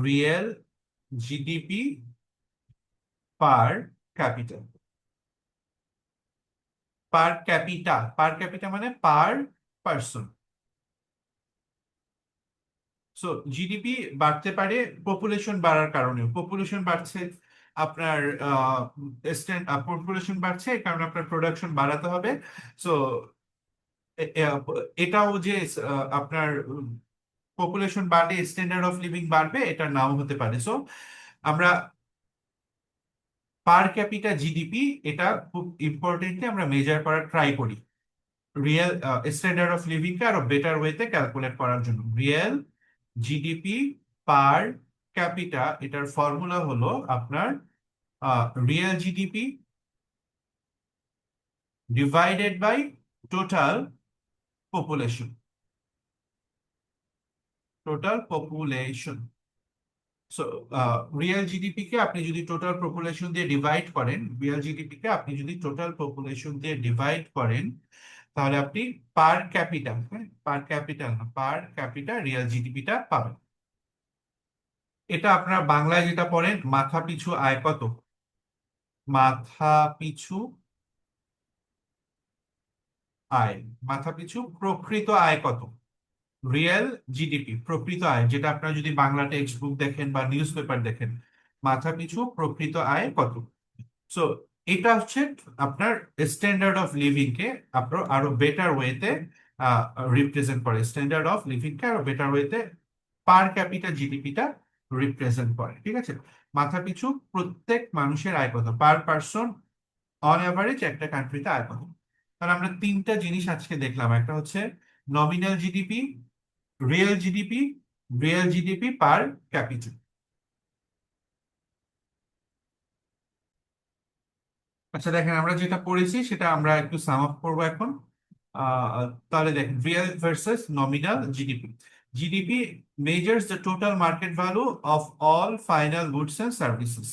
রিয়েল জিডিপি পার ক্যাপিটাল, পার ক্যাপিটা মানে পার পার্সন। সো জিডিপি বাড়তে পারে পপুলেশন বাড়ার কারণে। পপুলেশন বাড়ছে, আপনার পপুলেশন বাড়ছে, এই কারণে আপনার প্রোডাকশন বাড়াতে হবে। সো এটাও যে আপনার পপুলেশন বাড়লে স্ট্যান্ডার্ড অফ লিভিং বাড়বে, এটা নাও হতে পারে। সো আমরা পার ক্যাপিটা জিডিপি, এটা খুব ইম্পর্টেন্টলি আমরা মেজার করার ট্রাই করি রিয়েল স্ট্যান্ডার্ড অফ লিভিং কে আরো বেটার ওয়েতে ক্যালকুলেট করার জন্য। রিয়েল জিডিপি পার ক্যাপিটা, এটার ফর্মুলা হলো আপনার real GDP divided by total population. So real GDP কে আপনি যদি টোটাল পপুলেশন দিয়ে ডিভাইড করেন, তাহলে আপনি per capita, per capita real জিডিপিটা পাবেন। এটা আপনার বাংলায় যেটা পড়েন মাথা পিছু আয় কত, মাথা পিছু আয়, মাথা পিছু প্রকৃত আয় কত, রিয়েল জিডিপি প্রকৃত আয়, যেটা আপনার যদি বাংলা টেক্সট বুক দেখেন বা নিউজ পেপার দেখেন, মাথা পিছু প্রকৃত আয় কত। সো এটা হচ্ছে আপনার স্ট্যান্ডার্ড অফ লিভিং কে আপনার আরো বেটার ওয়েতে রিপ্রেজেন্ট করে, স্ট্যান্ডার্ড অফ লিভিং কে আরো বেটার ওয়েতে পার ক্যাপিটা জিডিপিটা রিপ্রেজেন্ট করে। ঠিক আছে, মাথা পিছু প্রত্যেক মানুষের আয় কত, পার পার্সন অন অ্যাভারেজ একটা কান্ট্রিতে আয় কত। তাহলে আমরা তিনটা জিনিস আজকে দেখলাম, একটা হচ্ছে nominal GDP, real GDP, real GDP per capital. আচ্ছা দেখেন, আমরা যেটা পড়েছি সেটা আমরা একটু সাম আপ করবো এখন। তাহলে দেখেন, real versus nominal GDP. GDP measures the total market value of all final goods and services.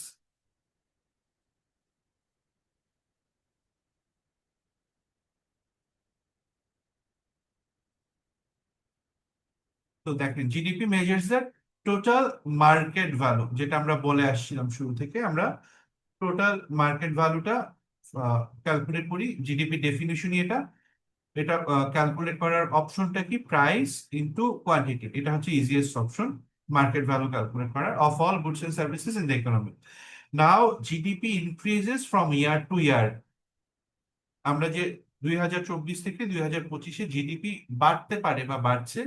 তো দেখেন, GDP measures the total market value, যেটা আমরা বলে আসছিলাম শুরু থেকে, আমরা টোটাল মার্কেট ভ্যালুটা ক্যালকুলেট করি। জিডিপি ডেফিনিশনই এটা। এটা ক্যালকুলেট করার অপশনটা কি, প্রাইস ইনটু কোয়ান্টিটি। এটা হচ্ছে easiest option market value calculate করার of all goods and services in the economy. Now GDP increases from year to year. আমরা যে 2024 থেকে 2025-এ জিডিপি বাড়তে পারে বা বাড়ছে,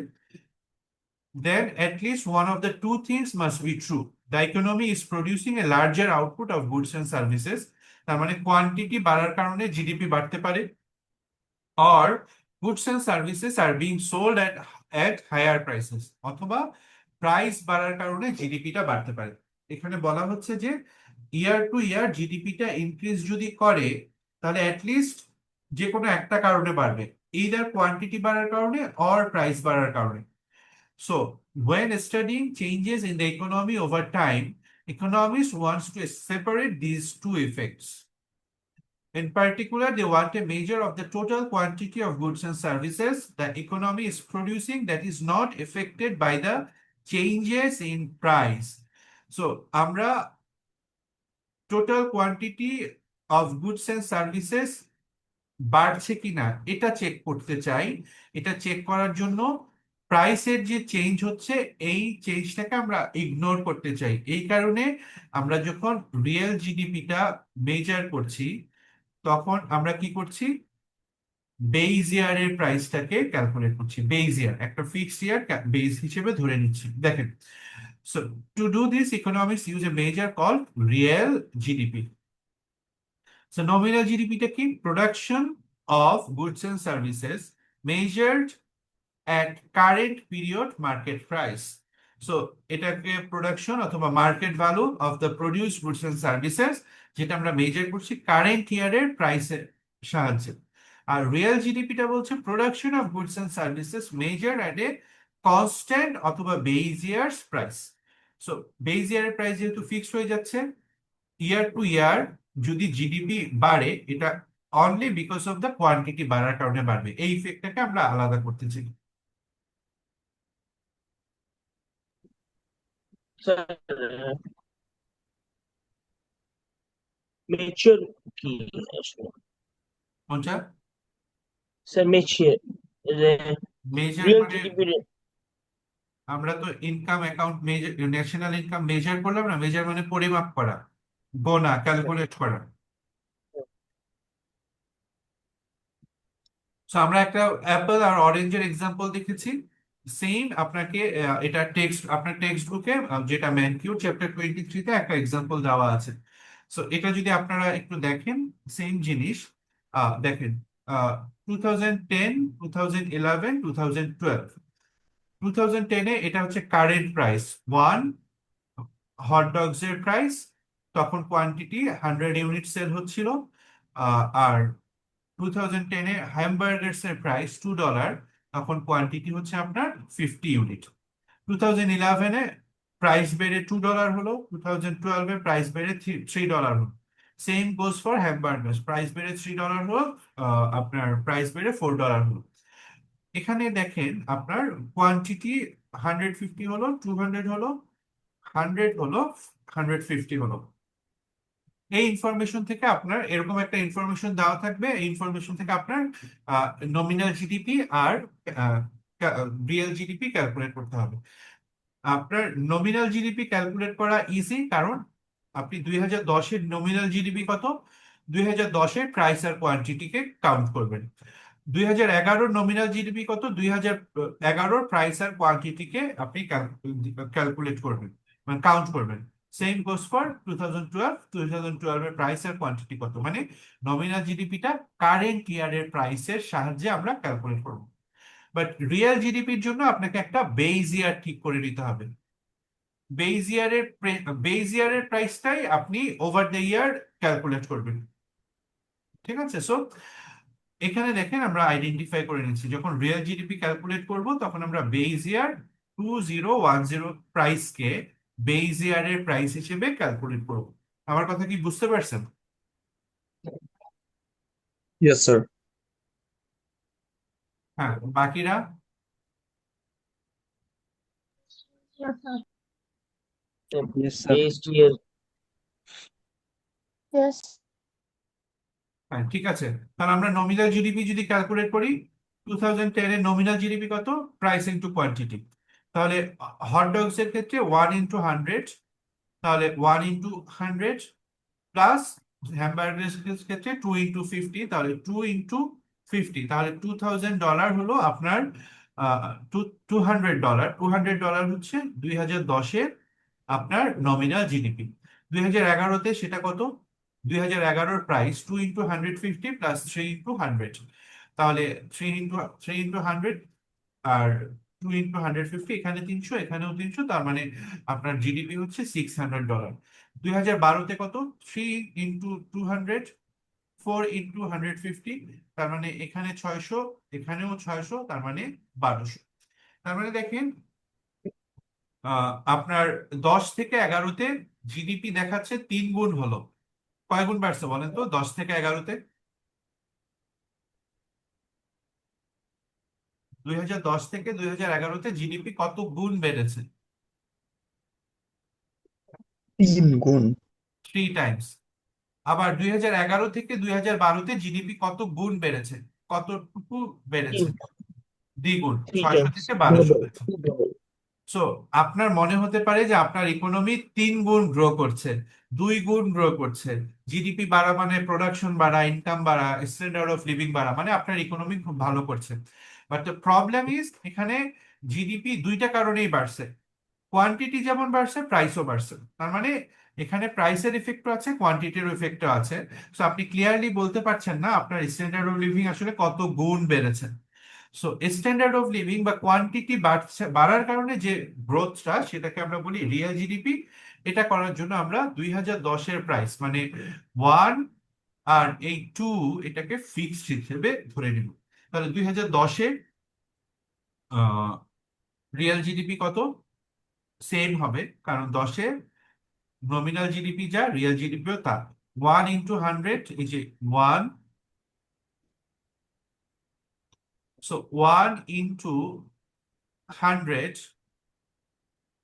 then at least one of the two things must be true. The economy is producing a larger output of goods and services. তার মানে কোয়ান্টিটি বাড়ার কারণে জিডিপি বাড়তে পারে, or goods and services are being sold at higher prices, অথবা প্রাইস বাড়ার কারণে জিডিপিটা বাড়তে পারে। এখানে বলা হচ্ছে যে ইয়ার টু ইয়ার জিডিপিটা ইনক্রিজ যদি করে, তাহলে অ্যাটলিস্ট যে কোনো একটা কারণে বাড়বে, either কোয়ান্টিটি বাড়ার কারণে অর প্রাইস বাড়ার কারণে। So when studying changes in the economy over time, economists want to separate these two effects. In particular, they want a measure of the total quantity of goods and services the economy is producing that is not affected by the changes in price. So, আমরা total quantity of goods and services বাড়ছে কিনা এটা চেক করতে চাই। এটা চেক করার জন্য প্রাইসের যে চেঞ্জ হচ্ছে, এই চেঞ্জটাকে আমরা ইগনোর করতে চাই। এই কারণে আমরা যখন রিয়েল জিডিপিটা মেজার করছি, তখন আমরা কি করছি, বেইজ ইয়ারের প্রাইসটাকে ক্যালকুলেট করছি। বেইজ ইয়ার একটা ফিক্সড ইয়ার বেইজ হিসেবে ধরে নিচ্ছি। দেখেন, so to do this economics use a measure called real GDP. So nominal জিডিপিটা কি, production of goods and services measured at current period market price. So এটাকে প্রোডাকশন অথবা market value of the produce goods and services, যেটা আমরা মেজার করছি কারেন্ট ইয়ারের প্রাইসের সাহায্যে। আর রিয়েল জিডিপিটা বলছে production of goods and services measure at a constant অথবা base years price. So base ইয়ারের প্রাইস যেহেতু ফিক্সড হয়ে যাচ্ছে, ইয়ার টু ইয়ার যদি জিডিপি বাড়ে, এটা only because of the quantity বাড়ার কারণে বাড়বে। এই ইফেক্টটাকে আমরা আলাদা করতে চাই। স্যার মেচিওর কি আসলে? কোনটা স্যার মেচিওর মেজার রিয়েল মানে? জিডিপি আমরা তো income account measure, national income measure করলাম না। মেজার মানে পরিমাপ করা, গোনা, ক্যালকুলেট করা। সো আমরা একটা অ্যাপল আর অরেঞ্জের এক্সাম্পল দেখেছি। সেম আপনাকে এটা টেক্সট, আপনার টেক্সট বুকে যেটা ম্যানকিউ চ্যাপ্টার 23-তে একটা এক্সাম্পল দেওয়া আছে। সো এটা যদি আপনারা একটু দেখেন, সেম জিনিস। দেখেন 2010, 2011, 2012। 2010-এ এটা হচ্ছে current price, one hot dogs এর প্রাইস। তখন কোয়ান্টিটি 100 ইউনিট সেল হচ্ছিল। আর 2010-এ হ্যামবার্গার্স এর প্রাইস $2, তখন কোয়ান্টিটি হচ্ছে আপনার 50 ইউনিট। 2011-এ প্রাইস বেড়ে $2 হলো, 2012-এ প্রাইস বেড়ে $3 হলো। সেম গোজ ফর হ্যামবার্গার্স, প্রাইস বেড়ে $3 হলো, আপনার প্রাইস বেড়ে $4 হলো। এখানে দেখেন আপনার কোয়ান্টিটি 150 হলো, 200 হলো, 100 হলো, 150 হলো। এই ইনফরমেশন থেকে আপনার এরকম একটা ইনফরমেশন দেওয়া থাকবে। এই ইনফরমেশন থেকে আপনার নমিনাল জিডিপি আর রিয়েল জিডিপি ক্যালকুলেট করতে হবে। আপনার নমিনাল জিডিপি ক্যালকুলেট করা ইজি, কারণ আপনি 2010-এর নমিনাল জিডিপি কত, 2010-এর প্রাইস আর কোয়ান্টিটিকে কাউন্ট করবেন। 2011-র নমিনাল জিডিপি কত, 2011-র প্রাইস আর কোয়ান্টিটিকে আপনি ক্যালকুলেট করবেন, মানে কাউন্ট করবেন। সেম গোস ফর 2012, 2012-এর প্রাইস আর কোয়ান্টিটি কত, মানে নমিনাল জিডিপিটা কারেন্ট ইয়ারের প্রাইসের সাহায্যে আমরা ক্যালকুলেট করব। বাট রিয়েল জিডিপির জন্য আপনাকে একটা বেজ ইয়ার ঠিক করে নিতে হবে। বেজ ইয়ারের প্রাইসটাই আপনি ওভার দ্য ইয়ার ক্যালকুলেট করবেন। ঠিক আছে? সো এখানে দেখেন আমরা আইডেন্টিফাই করে নিচ্ছি, যখন রিয়েল জিডিপি ক্যালকুলেট করব তখন আমরা বেজ ইয়ার 2010 প্রাইসকে বেজ ইয়ারের প্রাইস হিসেবে ক্যালকুলেট করব। আমার কথা কি বুঝতে পারছেন? Yes, sir. হ্যাঁ, বাকিরা? Yes, sir. Yes, sir. Base year Yes. হ্যাঁ, ঠিক আছে। তাহলে আমরা নমিনাল জিডিপি যদি ক্যালকুলেট করি, 2010 এর নমিনাল জিডিপি কত, প্রাইস ইনটু কোয়ান্টিটি। তাহলে হট ডগস এর ক্ষেত্রে 1 × 100, তাহলে 1 × 100 প্লাস হ্যামবার্গারের ক্ষেত্রে 2 × 50, তাহলে 2 × 50, তাহলে $2000 হলো আপনার $200। $200 হচ্ছে 2010-এর আপনার নমিনাল জিডিপি। 2011-তে সেটা কত, 2011-র প্রাইস 2 × 150 প্লাস 3 × 100, তাহলে 3 × 100 আর 2 × 150, এখানে 300, এখানেও 300, তার মানে আপনার জিডিপি হচ্ছে $600। 2012-তে কত, 3 × 200, 4 × 150, তার মানে এখানে 600, এখানেও 600, তার মানে 1200। তার মানে দেখেন আপনার 10 থেকে 11-তে জিডিপি দেখাচ্ছে 3 গুণ হলো। কয় গুণ বাড়ছে বলেন তো 10 থেকে 11-তে? 2010 থেকে 2011-তে জিডিপি কত গুণ বেড়েছে? 3 গুণ। 3 টাইমস। আবার 2011 থেকে 2012-তে জিডিপি কত গুণ বেড়েছে, কতটুকু বেড়েছে? দ্বিগুণ, 3 600 টাইমস থেকে 1200 ডবল হয়েছে। ডবল। সো আপনার মনে হতে পারে যে আপনার ইকোনমি 3 গুণ গ্রো করছে, 2 গুণ গ্রো করছে। জিডিপি বাড়া মানে প্রোডাকশন বাড়া, ইনকাম বাড়া, স্ট্যান্ডার্ড অফ লিভিং বাড়া, মানে আপনার ইকোনমি খুব ভালো করছে। বাট দ্য প্রবলেম ইজ, এখানে জিডিপি দুইটা কারণেই বাড়ছে। কোয়ান্টিটি যেমন বাড়ছে, প্রাইসও বাড়ছে। তার মানে এখানে প্রাইসের ইফেক্টও আছে, কোয়ান্টিটির ইফেক্টও আছে। সো আপনি ক্লিয়ারলি বলতে পারছেন না আপনার স্ট্যান্ডার্ড অফ লিভিং আসলে কত গুণ বেড়েছে। সো স্ট্যান্ডার্ড অফ লিভিং বা কোয়ান্টিটি বাড়ার কারণে যে গ্রোথটা, সেটাকে আমরা বলি রিয়েল জিডিপি। এটা করার জন্য আমরা 2010-এর প্রাইস মানে 1 আর এই 2 এটাকে ফিক্সড হিসেবে ধরে নিব। তাহলে 2010-এ রিয়েল জিডিপি কত? সেম হবে, কারণ 10-এ নমিনাল জিডিপি যা, রিয়েল জিডিপিও তা। 1 ইন্টু 100, এই যে 1, so 1 into 100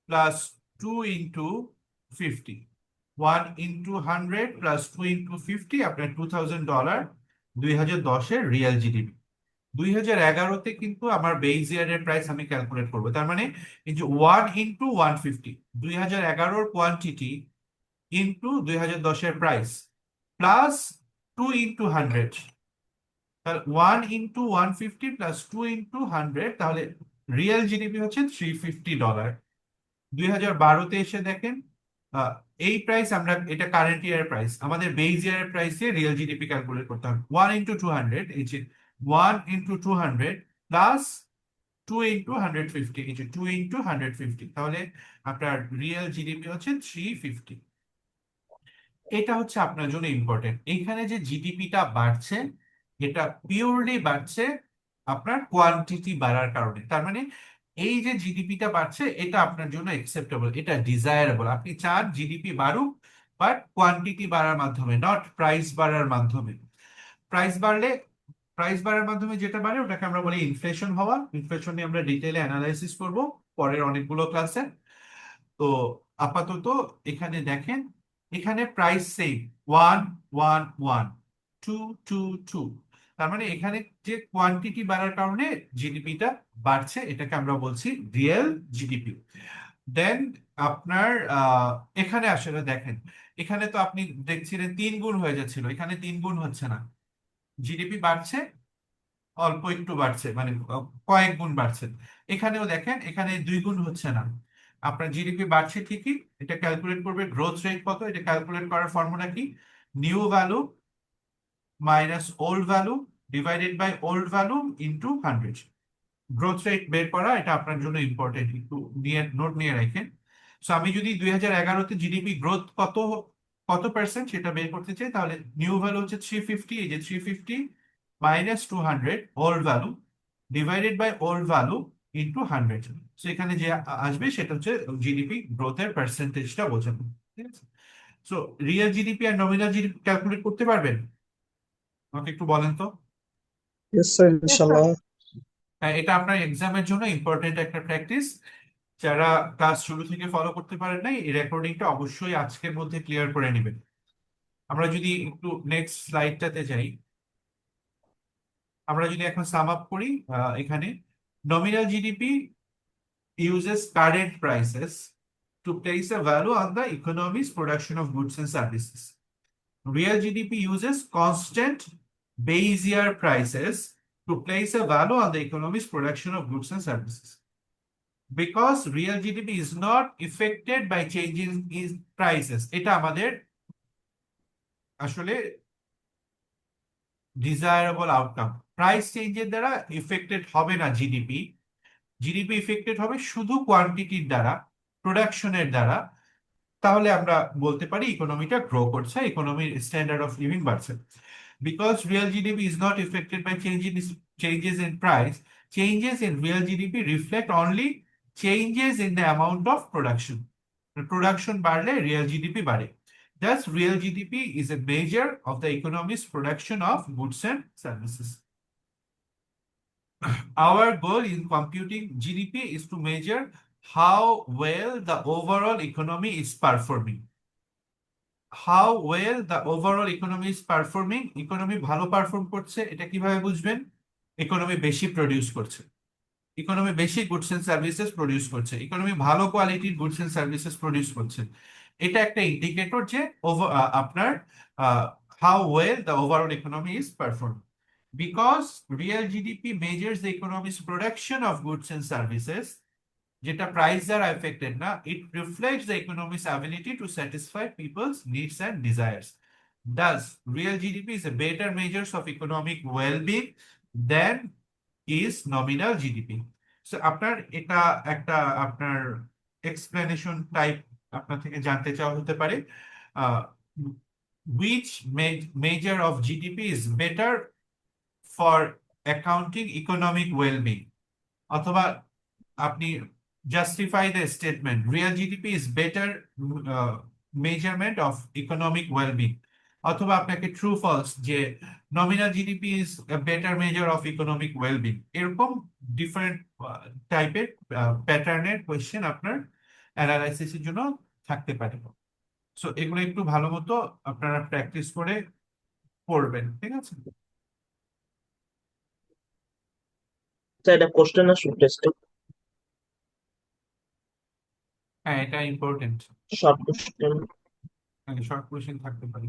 plus 2 into 50। 1 into 100 plus 2 into 50, আপনার $2000 2010-এর রিয়েল জিডিপি। 2011-তে কিন্তু আমার বেস ইয়ারের প্রাইস আমি ক্যালকুলেট করবো, তার মানে এই যে 1 ইন্টু 150, 2011-র কোয়ান্টিটি ইন্টু 2010-এর প্রাইস প্লাস 2 ইন্টু 100, তাহলে 1 ইন্টু 150 প্লাস 2 ইন্টু 100, তাহলে রিয়েল জিডিপি হচ্ছে $350। 2012-তে এসে দেখেন আহ, এই প্রাইস, আমরা এটা কারেন্ট ইয়ারের প্রাইস, আমাদের বেস ইয়ারের প্রাইস দিয়ে রিয়েল জিডিপি ক্যালকুলেট করতে হবে। 1 ইন্টু 200, এই যে 1 ইন্টু 200 প্লাস 2 ইন্টু 150, এই যে 2 ইন্টু 150, তাহলে আপনার রিয়েল জিডিপি হচ্ছে 350। এটা হচ্ছে আপনার জন্য ইম্পর্টেন্ট। এইখানে যে জিডিপিটা বাড়ছে, এটা পিওরলি বাড়ছে আপনার কোয়ান্টিটি বাড়ার কারণে। তার মানে এই যে জিডিপিটা বাড়ছে, এটা আপনার জন্য একসেপ্টেবল, এটা ডিজায়ারেবল। আপনি চান জিডিপি বাড়ুক, বাট কোয়ান্টিটি বাড়ার মাধ্যমে, নট প্রাইস বাড়ার মাধ্যমে। প্রাইস বাড়লে, প্রাইস বাড়ার মাধ্যমে যেটা বাড়ে ওটাকে আমরা বলি ইনফ্লেশন হওয়া। ইনফ্লেশন নিয়ে আমরা ডিটেইলে অ্যানালাইসিস করব পরের অনেকগুলো ক্লাসে। তো আপাতত এখানে দেখেন, এখানে প্রাইস সেম, 1 1 1, 2 2 2, তার মানে এখানে যে কোয়ান্টিটি বাড়ার কারণে জিডিপিটা বাড়ছে, এটাকে আমরা বলছি রিয়েল জিডিপি। দেন আপনার এখানে আসলে দেখেন, এখানে তো আপনি দেখছিলেন 3 গুণ হয়ে যাচ্ছিল, এখানে 3 গুণ হচ্ছে না, জিডিপি বাড়ছে, অল্প একটু বাড়ছে, মানে কয়েক গুণ বাড়ছে। এখানেও দেখেন, এখানে 2 গুণ হচ্ছে না, আপনার জিডিপি বাড়ছে ঠিকই। এটা ক্যালকুলেট করবে গ্রোথ রেট কত, এটা ক্যালকুলেট করার ফর্মুলা কি? New value minus old value divided by old value into 100। Growth rate বের করা এটা আপনার জন্য ইম্পর্টেন্ট, একটু নিয়ে নোট নিয়ে রাখেন। সো আমি যদি 2011-তে জিডিপি গ্রোথ কত কত পার্সেন্ট সেটা বের করতে চাই, তাহলে নিউ ভ্যালু হচ্ছে 350, এই যে 350 minus 200 old value divided by old value into 100। So এখানে যে আসবে সেটা হচ্ছে জিডিপি গ্রোথের পার্সেন্টেজটা বোঝানো, ঠিক আছে? সো রিয়েল জিডিপি আর নমিনাল জিডিপি ক্যালকুলেট করতে পারবেন? আমাকে একটু বলেন তো। Yes, sir, Yes, sir. inshallah. হ্যাঁ, এটা আপনার এক্সামের জন্য ইম্পর্টেন্ট একটা প্র্যাকটিস। যারা ক্লাস শুরু থেকে ফলো করতে পারেন নাই, এই রেকর্ডিংটা অবশ্যই আজকের মধ্যে ক্লিয়ার করে নেবেন। আমরা যদি একটু নেক্সট স্লাইডটাতে যাই, আমরা যদি এখন সাম আপ করি, এখানে nominal GDP uses current prices to place a value on the economy's production of goods and services. Real GDP uses constant base year prices to place a value on the economy's production of goods and services. Because real GDP is not affected by changes in prices, এটা আমাদের আসলে ডিজায়ারেবল আউটকাম। প্রাইস চেঞ্জের দ্বারা ইফেক্টেড হবে না জিডিপি, জিডিপি ইফেক্টেড হবে শুধু কোয়ান্টিটির দ্বারা, প্রোডাকশনের দ্বারা। তাহলে আমরা বলতে পারি ইকোনমিটা গ্রো করছে, ইকোনমির স্ট্যান্ডার্ড অফ লিভিং বাড়ছে। Because real GDP is not affected by changes in price, changes in real GDP reflect only changes in the amount of production. Production বাড়লে real GDP বাড়ে। Thus, real GDP is a measure of the economy's production of goods and services. Our goal in computing GDP is to measure how well the overall economy is performing. How well the overall economy is performing, economy ভালো পারফর্ম করছে, এটা কিভাবে বুঝবেন? ইকোনমি বেশি প্রডিউস করছে, ইকোনমি বেশি গুডস এন্ড সার্ভিসেস প্রডিউস করছে, ইকোনমি ভালো কোয়ালিটির গুডস এন্ড সার্ভিসেস প্রডিউস করছে। এটা একটা ইন্ডিকেটর যে আপনার how well the overall economy is performing. Because real GDP measures the economy's production of goods and services, যেটা প্রাইস দ্বারা এফেক্টেড না, it reflects the economy's ability to satisfy people's needs and desires. Thus, real GDP is a better measure of economic well-being than is nominal GDP. So আপনার এটা একটা আপনার এক্সপ্লেনেশন টাইপ আপনার থেকে জানতে চাওয়া হতে পারে। which measure of GDP is better for accounting economic well-being? অথবা আপনি justify the statement real GDP is better measurement of economic well-being, অথবা আপনাকে true false যে nominal GDP is a better measure of economic well-being, এরকম ডিফারেন্ট টাইপের প্যাটার্নের কোয়েশ্চেন আপনার অ্যানালাইসিসের জন্য থাকতে পারে। সো এগুলো একটু ভালো মতো আপনারা প্র্যাকটিস করে পড়বেন, ঠিক আছে? স্যার এটা কোশ্চেন আসুন টেস্টে, হ্যাঁ, এটা important, short question. Short question থাকতে পারে।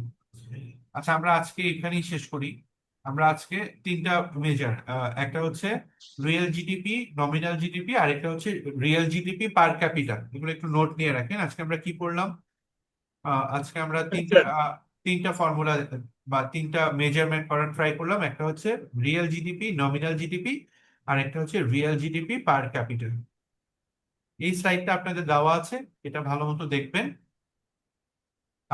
আচ্ছা, আমরা আজকে এখানেই শেষ করি। আমরা আজকে তিনটা মেজার, একটা হচ্ছে রিয়েল জিডিপি, নমিনাল জিডিপি, আর একটা হচ্ছে রিয়েল জিডিপি পার ক্যাপিটা। এগুলো একটু নোট নিয়ে রাখেন। আজকে আমরা কি পড়লাম? আজকে আমরা তিনটা ফর্মুলা বা তিনটা মেজারমেন্ট করার ট্রাই করলাম। একটা হচ্ছে রিয়েল জিডিপি, নমিনাল জিডিপি, আর একটা হচ্ছে রিয়েল জিডিপি পার ক্যাপিটাল। এই স্লাইডটা আপনাদের দেওয়া আছে, এটা ভালো মতো দেখবেন।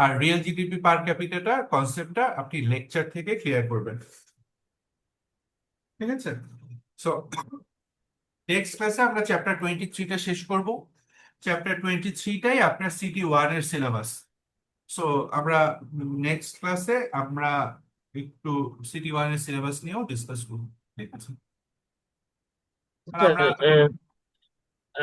আর রিয়েল জিডিপি পার ক্যাপিটাটা কনসেপ্টটা আপনি লেকচার থেকে ক্লিয়ার করবেন, ঠিক আছে? সো নেক্সট ক্লাসে আমরা চ্যাপ্টার 23টা শেষ করব। চ্যাপ্টার 23টাই আপনার CT1 এর সিলেবাস। সো আমরা নেক্সট ক্লাসে আমরা একটু CT1 এর সিলেবাস নিয়েও ডিসকাস করব, ঠিক আছে? আর আমরা